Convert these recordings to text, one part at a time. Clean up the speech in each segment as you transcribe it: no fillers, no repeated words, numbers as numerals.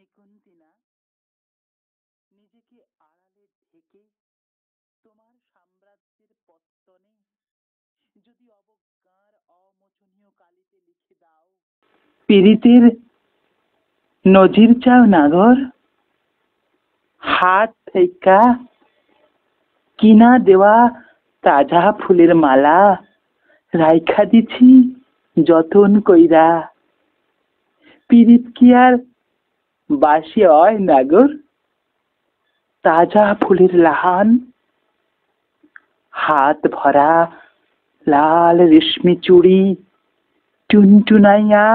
নিকুঞ্চিনা নিজেকে আড়ালে ঢেকে তোমার সাম্রাজ্যের পত্তনে যদি অবজ্ঞার অমোচনীয় কালিতে লিখে দাও, পীড়িতের নজির চাও নাগর? হাত থেইকা কিনা দেওয়া তাজা ফুলের মালা রাইখা দিছি যতন কইরা। পীড়িত কি আর বাসি হয় নাগর? তাজা ফুলের লাহান, হাত ভরা লাল রেশমি চুড়ি টুনটুনাইয়া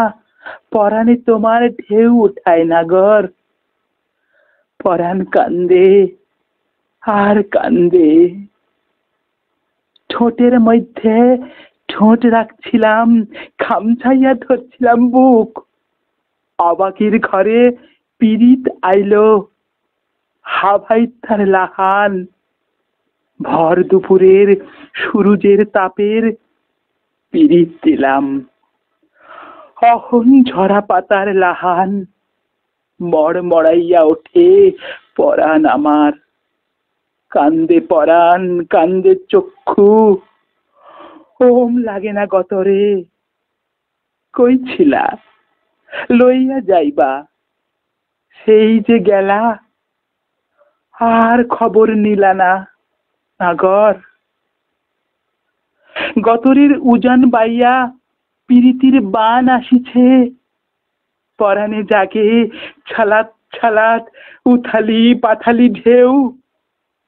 পরাণে তোমার ঢেউ উঠায় নাগর। পরাণ কান্দে আর কান্দে। ঠোঁটের মধ্যে ঠোঁট রাখছিলাম, খামছাইয়া ধরছিলাম বুক। অবাকের ঘরে পীড়িত আইলো, হাভাইতার লাহান। ভর দুপুরের সূরুজের তাপের পীড়িত দিলাম। অহন ঝরা পাতার লাহান, মড়মড়াইয়া ওঠে পরাণ আমার। কান্দে পরাণ, কান্দে চক্ষু। ওম লাগে না গতরে। কই ছিলা? লইয়া যাইবা, সেই যে গেলা, আর খবর নিলা না নাগর। গতরের উজান বাইয়া পীড়িতির বান আসিছে। পরাণে জাগে ছালাত ছালাত উথালি পাথালি ঢেউ।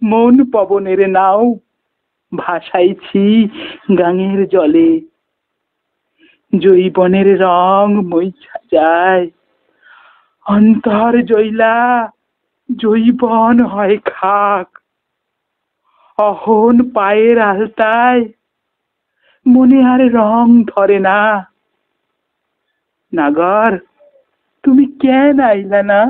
মন পবনের নাও ভাসাইছি গাঙের জলে। জৈবনের রং মইছা যায়, অন্তর জইলা জৈবন হয় খাক। অহন পায়ের আলতায় মনে আর রং ধরে না। নাগর, তুমি কেন আইলা না?